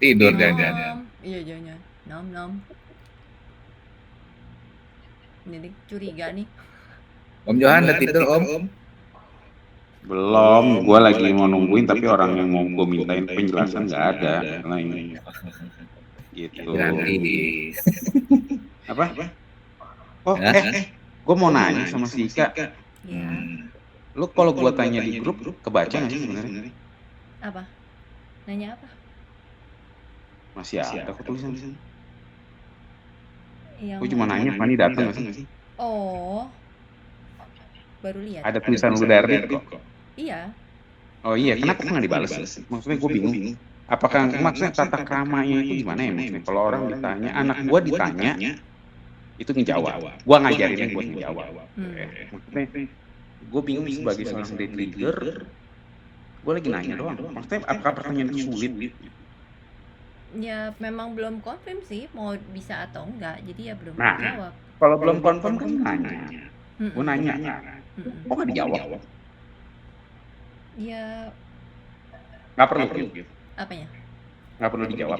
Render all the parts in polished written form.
Tidur jangan-jangan. Iya jangan. Nom nom. Ini curiga nih. Om Johan udah tidur Om? Belum, gue lagi mau nungguin tapi orang yang mau gue mintain penjelasan nggak ada. Lain. Gitu. Gratis. Apa? Oh, gue mau nanya sama si Ika. Ya. Lu kalau gue tanya di grup, kebaca nggak sih sebenarnya? Apa? Nanya apa? Masih ada kok tulisan. Gue Yang cuma nanya, Fanny datang nggak sih? Oh. Baru lihat. Ada tulisan lu dari kok. Iya. Oh iya, kenapa nggak dibalas? Maksudnya gue bingung. Apakah maksudnya tata kramanya itu gimana ya maksudnya? Kalau orang ditanya, anak gue ditanya, itu ngejawab. Gue ngajarinnya buat ngejawab. Maksudnya, gue bingung sebagai seorang date leader, gue lagi nanya doang. Maksudnya apakah pertanyaan itu sulit? Ya memang belum confirm sih mau bisa atau enggak. Jadi ya belum Nah, dijawab. kalau belum confirm kan nanya. Gue nanya kan. Kok nggak dijawab? Ya Nggak perlu gitu. apanya? Nggak perlu dijawab.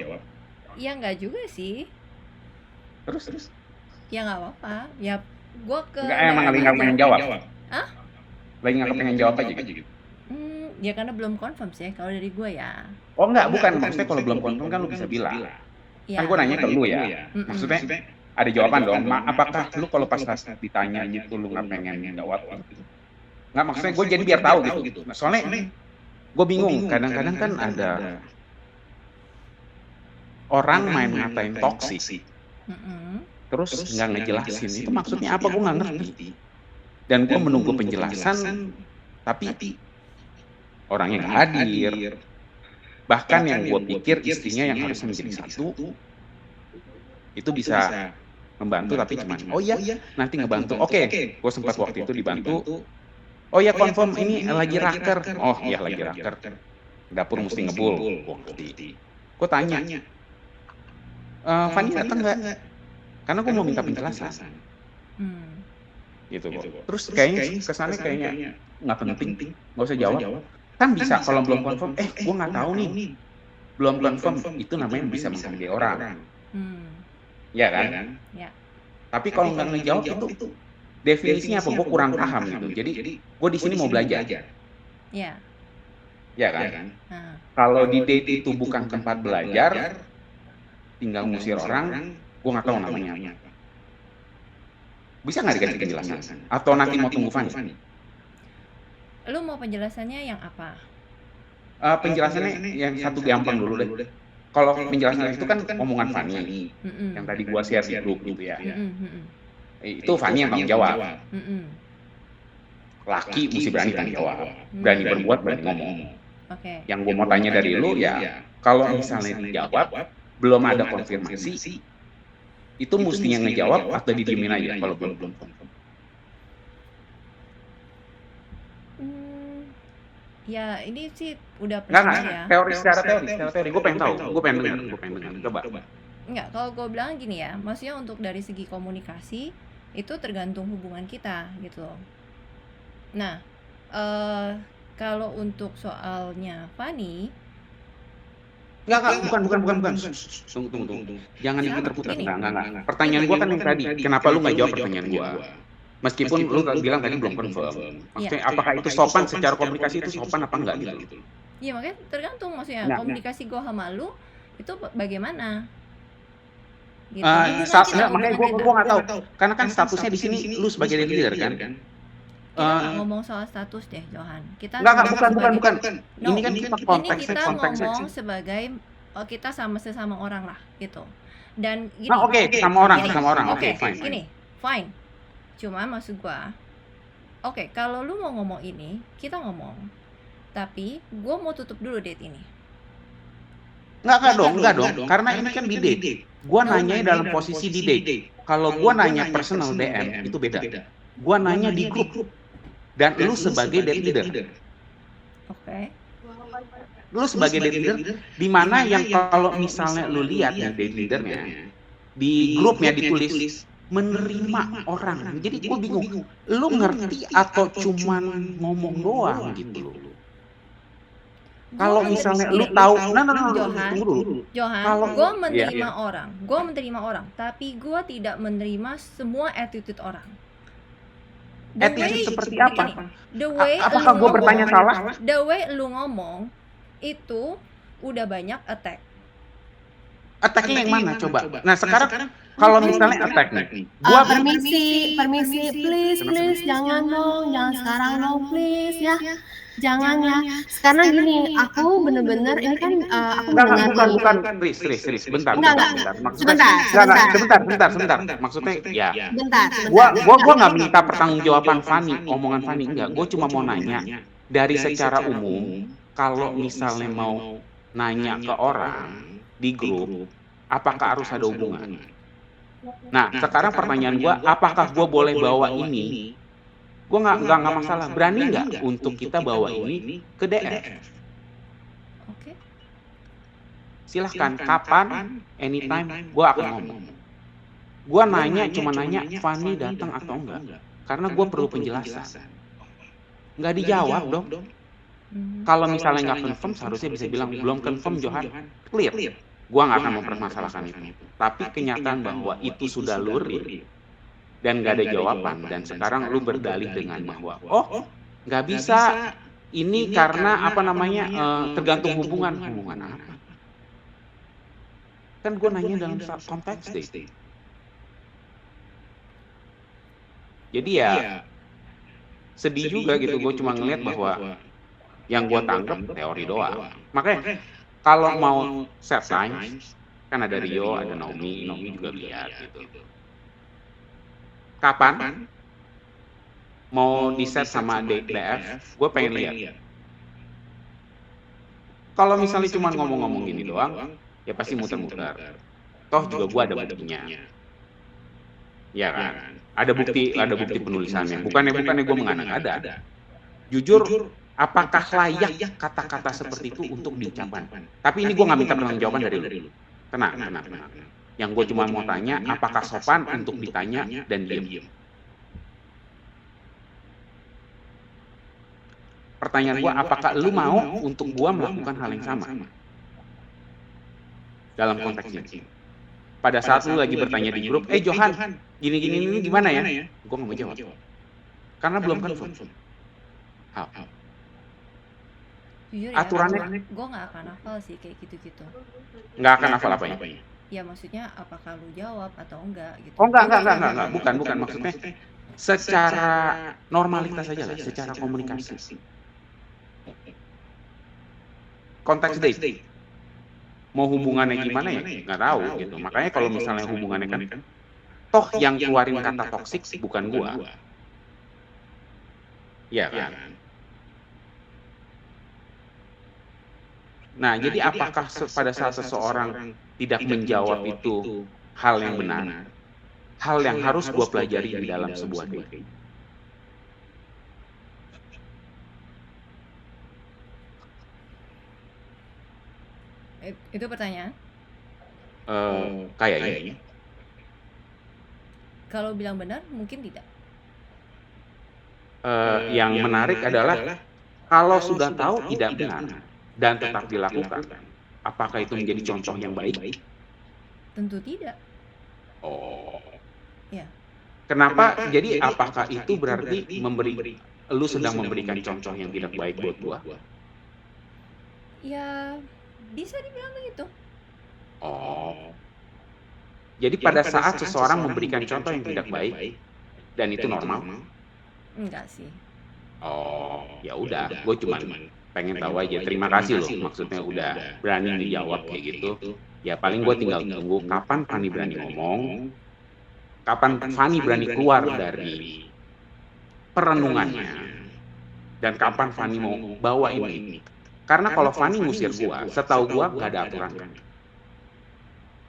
Ya enggak juga sih. Terus? Ya nggak apa-apa. Ya gue ke Nggak, emang lagi nggak pengen jawab? Hah? Lagi nggak pengen jawab aja gitu? Ya karena belum confirm sih kalau dari gue ya. Oh enggak, bukan. Maksudnya kalau belum confirm kan lu bisa bilang. Ya. Kan gue nanya ke lu ya. Maksudnya ada jawaban dong. Apakah lu kalau pas ditanya gitu lu nggak pengen jawab gitu? Nggak, maksudnya gue jadi biar tahu gitu. Nah, soalnya gue bingung. Kadang-kadang kan ada orang main ngatain toksik. Terus nggak ngejelasin. Itu maksudnya apa? Gue nggak ngerti. Dan gue menunggu penjelasan. Tapi orangnya nggak hadir. Bahkan yang gue pikir istrinya yang harusnya menjadi satu itu bisa membantu tapi cuman oh iya nanti ngebantu. Oke, gue sempat waktu itu dibantu. Oh ya confirm ini lagi raker. Oh iya lagi raker. Dapur mesti ngebul. Gue ngerti. Gue tanya, Fanny datang nggak? Karena gue mau minta penjelasan. Gitu kok. Terus kayaknya kesannya kayaknya nggak penting, nggak usah jawab. Kan bisa kalau belum confirm, gue nggak tahu nih, belum confirm, itu namanya bisa menghargai orang. Ya kan? Ya. Tapi kalau nggak ngejawab itu definisinya apa? Gue kurang paham gitu. Jadi gue di sini mau belajar. Ya. Ya kan? Kalau di date itu bukan tempat belajar, tinggal ngusir orang, gue nggak tahu namanya apa. Bisa nggak dikasih penjelasan? Atau nanti mau tunggu Fanny? Lu mau penjelasannya yang apa? Penjelasannya yang satu gampang dulu deh. Kalau penjelasan itu kan omongan Fanny, yang tadi gua share di grup gitu ya. Itu Fanny yang tanggung jawab. Laki mesti berani tanggung jawab, berani berbuat, berani ngomong. Yang gua mau tanya dari lu ya, kalau misalnya dijawab, belum ada konfirmasi, itu mestinya ngejawab atau didiemin aja kalau belum confirm. Ya ini sih udah personal ya. Secara teori, gue pengen tahu, gue pengen dengar, coba. Enggak, kalau gue bilang gini ya, maksudnya untuk dari segi komunikasi itu tergantung hubungan kita gitu loh. Nah, kalau untuk soalnya Fanny, bukan. Tunggu. Jangan diputar-putar. Enggak. Pertanyaan gue kan yang tadi, kenapa lu nggak jawab pertanyaan gue? Meskipun lu bilang tadi belum confirm. Maksudnya apakah itu sopan secara komunikasi itu sopan apa enggak gitu? Iya makanya tergantung maksudnya komunikasi gue sama lu itu bagaimana? Gitu. Makanya gue nggak tahu. Karena kan statusnya di sini lu sebagai leader kan? Kita nggak ngomong soal status deh, Johan. Kita bukan. No, ini kan kita konteksnya ngomong sebagai kita sama sesama orang lah gitu. Dan gini. Sama orang. Oke, fine. Gini, fine. Cuma maksud gua, kalau lu mau ngomong ini, kita ngomong. Tapi gua mau tutup dulu date ini. Enggak dong. Karena ini kan di date. Gua nanya dalam posisi di date. Kalau gua nanya personal DM itu beda. Gua nanya di grup. Dan lu sebagai date leader. Lu sebagai date leader, di mana yang kalau misalnya lu lihat nih date leadernya, di grupnya ditulis menerima orang. Jadi gue bingung, lu ngerti atau cuman ngomong doang gitu loh? Kalau misalnya lu tahu, tunggu dulu. Kalau gue iya, menerima orang, tapi gue tidak menerima semua attitude orang. attitude seperti apa? Gini, the way Apakah lu gue bertanya ngomong, salah? the way lu ngomong itu udah banyak attack. Attack-nya yang mana coba? Nah sekarang kalau misalnya attack nih, gua permisi, please, jangan dong, jangan sekarang dong, please ya, jangan ya. Sekarang gini, aku bener-bener ini kan aku mendengar bukan, Riz, bentar. Sebentar. Maksudnya ya, bentar. gua nggak minta pertanggungjawaban Fanny, omongan Fanny enggak. Gua cuma mau nanya dari secara umum, kalau misalnya mau nanya ke orang di grup, apakah harus ada hubungan? Nah, sekarang pertanyaan gue, apakah gue boleh bawa ini? Gue nggak masalah. Berani nggak untuk kita bawa ini ke DF? Oke. Silahkan, kapan, anytime, gue akan ngomong. Gue cuma nanya, Fanny datang atau enggak? Karena gue perlu penjelasan. Nggak dijawab dong. Kalau misalnya nggak confirm, seharusnya bisa bilang, belum confirm, Johan. Clear. Gue nggak akan mempermasalahkan itu. Tapi kenyataan bahwa itu sudah lurid dan nggak ada jawaban, dan sekarang lu berdalih dengan bahwa nggak bisa ini karena tergantung hubungan apa? Kan gue nanya dalam konteks deh. Jadi ya sedih juga gitu. Gue cuma ngeliat bahwa yang gue tangkap teori doang. Makanya kalau mau set time, kan ada Rio, ada Naomi juga lihat gitu. Kapan mau di set sama DF, gue pengen lihat. Kalau misalnya cuma ngomong-ngomong gini doang, ya pasti muter-muter. Toh juga gue ada buktinya. Ya kan? Ada bukti penulisannya. Bukannya gue mengada-ngada. Jujur, apakah layak kata-kata seperti itu untuk diucapkan? Tapi ini gue nggak minta pertanggungjawaban dari lu. Tenang. Yang gue cuma mau tanya, apakah sopan untuk ditanya dan diam? Pertanyaan gue, apakah lu mau untuk gue melakukan hal yang sama? Dalam konteks ini. Pada saat lu lagi bertanya di grup, Johan, gini gimana ya? Gue nggak mau jawab. Karena belum confirm. Jujur ya, Aturannya gue nggak akan hafal sih kayak gitu-gitu. nggak akan hafal apanya? Ya maksudnya apakah lu jawab atau enggak gitu. Enggak. Bukan maksudnya secara normalitas aja lah, secara komunikasi. Konteks date. Mau hubungannya gimana ya? Nggak tahu gitu. Makanya kalau misalnya hubungannya kan, toh yang keluarin kata toksik bukan gua. Iya kan? Nah, jadi apakah pada saat seseorang tidak menjawab itu hal yang benar? Hal yang harus gua pelajari di dalam sebuah date. Itu pertanyaan? Kayaknya. Kalau bilang benar, mungkin tidak. Yang menarik adalah kalau sudah tahu tidak benar dan tetap dilakukan, apakah itu menjadi contoh yang baik? Tentu tidak. Ya. Kenapa? Jadi apakah itu berarti lu sedang memberikan contoh yang tidak baik buat gua? Ya, bisa dibilang begitu. Jadi pada saat seseorang memberikan contoh yang tidak baik dan itu normal? Enggak sih. Ya udah, gue cuma pengen tahu aja. Terima kasih loh, maksudnya udah berani dijawab kayak gitu. Ya paling gue tinggal tunggu kapan Fanny berani ngomong, kapan Fanny berani keluar dari perenungannya, dan kapan Fanny mau bawa ini. Karena kalau Fanny ngusir gue, setahu gue nggak ada aturan.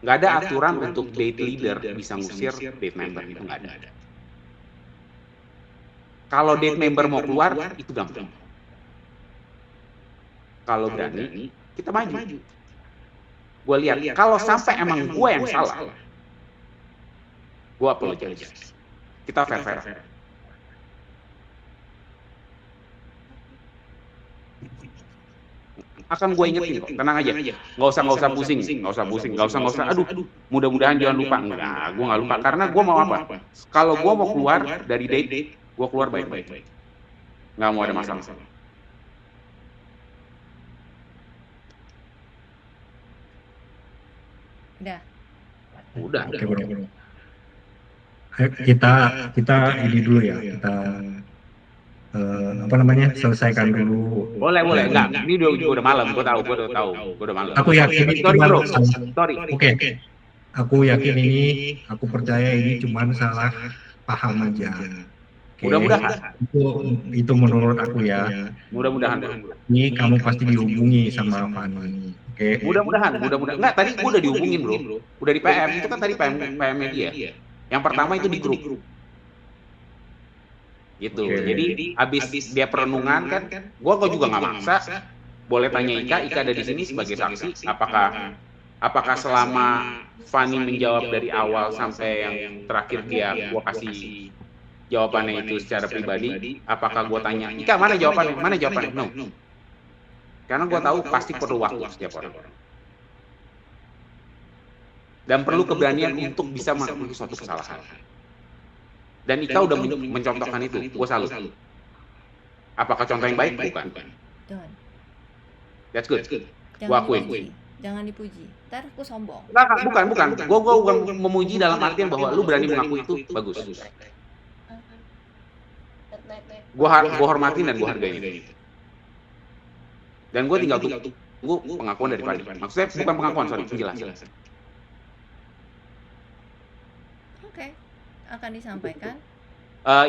Nggak ada aturan untuk date leader bisa ngusir date member, itu nggak ada. Kalau date member mau keluar, itu gampang. Kalau berani, kita maju. Gue lihat, kalau sampai emang gue yang salah, gue apologize. Kita fair-fair. akan gue ingetin kok, tenang aja. Nggak usah pusing, nggak usah. Aduh, mudah-mudahan jangan lupa. Enggak, gue nggak lupa karena gue mau apa? Kalau gue mau keluar dari date, gue keluar baik-baik. Nggak mau ada masalah. Udah. Oke bro. Ayo kita ini dulu ya, kita selesaikan dulu. Boleh, enggak. Ini udah malam, gue udah tahu, udah malam. Aku yakin sorry bro. Oke. Aku yakin aku percaya ini cuma salah paham aja. Okay. Mudah-mudahan. Itu menurut aku ya. Mudah-mudahan. Ini kamu pasti dihubungi sama Fani. Oke. Mudah-mudahan. Enggak, tadi gue udah dihubungin bro. Udah di PM, itu kan tadi PM media. Yang pertama itu di grup. Gitu. Okay. Jadi abis dia perenungan kan, gue kok juga nggak maksa. Boleh tanya Ika ada di sini sebagai saksi. Apakah selama Fani menjawab dari awal sampai yang terakhir gue kasih jawabannya itu secara pribadi, apakah gue tanya, Ika mana jawabannya? No. Karena gue tahu pasti perlu waktu setiap orang. Dan perlu keberanian untuk bisa melakukan suatu kesalahan. Dan Ika udah mencontohkan itu, gue salut. Apakah contoh yang baik? Bukan. That's good. Gue akuin. Jangan dipuji. Ntar aku sombong. Bukan. Gue bukan memuji dalam artian bahwa lu berani mengaku itu bagus. Gue hormatin dan gue hargain. Dan gue tinggal tunggu pengakuan dari Fani. Maksudnya bukan pengakuan, penjelasan. Oke. Akan disampaikan?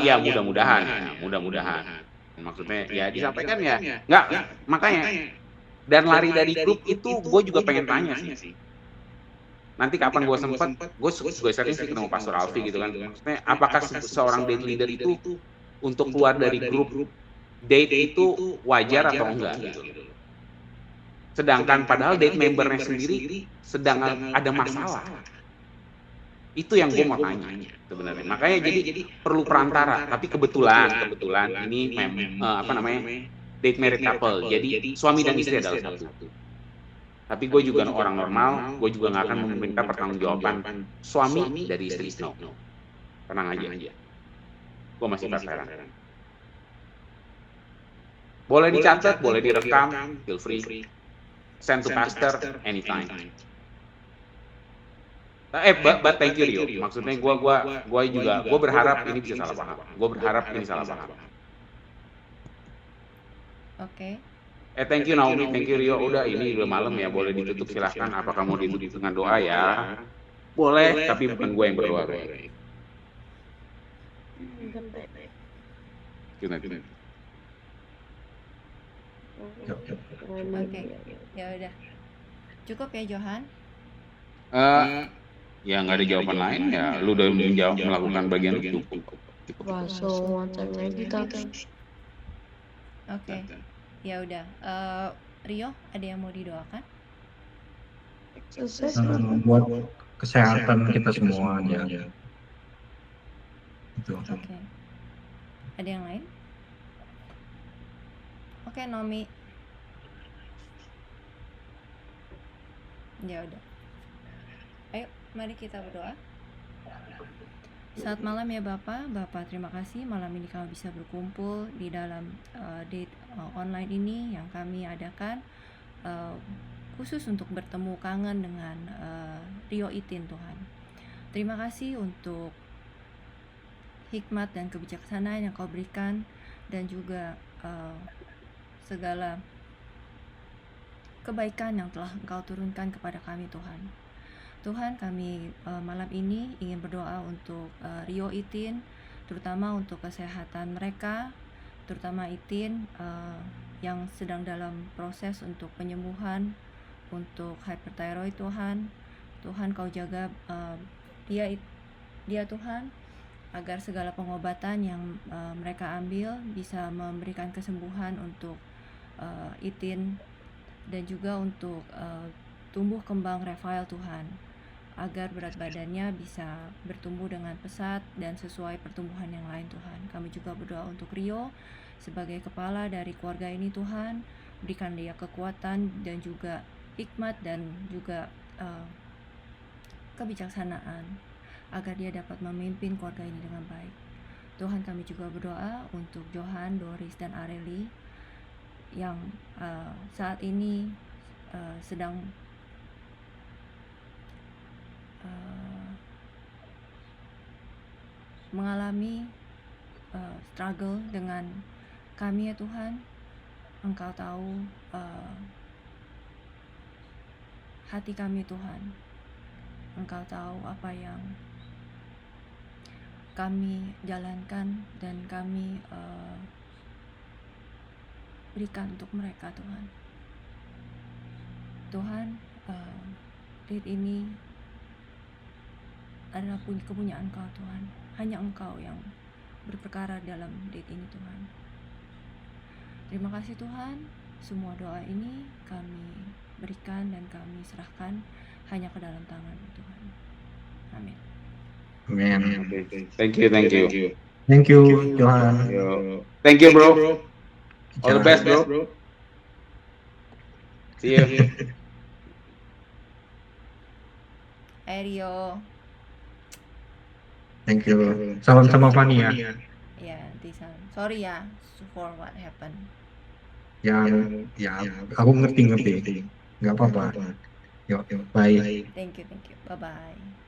Ya mudah-mudahan. Maksudnya ya disampaikan ya. Enggak, makanya. Dan lari dari grup itu gue juga pengen tanya sih. Nanti kapan gue sempet, gue sering sih ketemu Pastor Alfi gitu kan. Maksudnya apakah seorang date leader itu untuk keluar dari grup date itu wajar atau enggak gitu. Sedangkan padahal date membernya sendiri sedang ada masalah. Itu yang gue mau tanya sebenarnya. Makanya jadi perlu perantara. Tapi kebetulan ini date married couple. Jadi suami dan istri adalah satu. Tapi gue juga orang normal. Gue juga nggak akan meminta pertanggungjawaban suami dari istri. No. Tenang aja. Gue masih pacaran. Boleh dicatat, boleh direkam, feel free. Send to pastor anytime. But thank you Rio. Maksudnya gue berharap ini bisa salah paham. Oke. Thank you Naomi, thank you Rio. Udah ini udah malam ya, boleh ditutup silahkan. Apakah mau ditutup dengan doa ya? Boleh, tapi bukan gue yang berdoa. Gimana? Oke. Ya udah. Cukup ya Johan? Ya nggak ada jawaban lain ya. Lu udah melakukan bagian itu. Oke. Ya udah. Rio, ada yang mau didoakan? Buat kesehatan kita semua aja. Oke. Ada yang lain? Oke, Nomi. Ya udah. Ayo, mari kita berdoa. Selamat malam ya Bapak. Terima kasih malam ini kami bisa berkumpul di dalam date online ini yang kami adakan khusus untuk bertemu kangen dengan Rio Itin Tuhan. Terima kasih untuk hikmat dan kebijaksanaan yang Kau berikan dan juga segala kebaikan yang telah Engkau turunkan kepada kami Tuhan. Tuhan, kami malam ini ingin berdoa untuk Rio Itin, terutama untuk kesehatan mereka, terutama Itin yang sedang dalam proses untuk penyembuhan untuk hyperthyroid Tuhan. Tuhan Kau jaga dia Tuhan, agar segala pengobatan yang mereka ambil bisa memberikan kesembuhan untuk Itin dan juga untuk tumbuh kembang Rafael Tuhan, agar berat badannya bisa bertumbuh dengan pesat dan sesuai pertumbuhan yang lain Tuhan. Kami juga berdoa untuk Rio sebagai kepala dari keluarga ini Tuhan, berikan dia kekuatan dan juga hikmat dan juga kebijaksanaan agar dia dapat memimpin keluarga ini dengan baik. Tuhan, kami juga berdoa untuk Johan, Doris, dan Areli yang saat ini sedang mengalami struggle dengan kami ya Tuhan. Engkau tahu hati kami Tuhan. Engkau tahu apa yang kami jalankan dan kami berikan untuk mereka Tuhan. Tuhan, date ini adalah kepunyaan Engkau Tuhan. Hanya Engkau yang berperkara dalam date ini Tuhan. Terima kasih Tuhan, semua doa ini kami berikan dan kami serahkan hanya ke dalam tangan Tuhan. Amin. Amen. Okay. Thank you. Thank you, Johan. Thank you, bro. All the best, bro. See you. Rio. Thank you. Salam sama Fani ya. Ya, Tisan. Sorry ya for what happened. Yang ya aku ngerti. Nggak apa-apa. Yuk, bye. Thank you. Bye bye.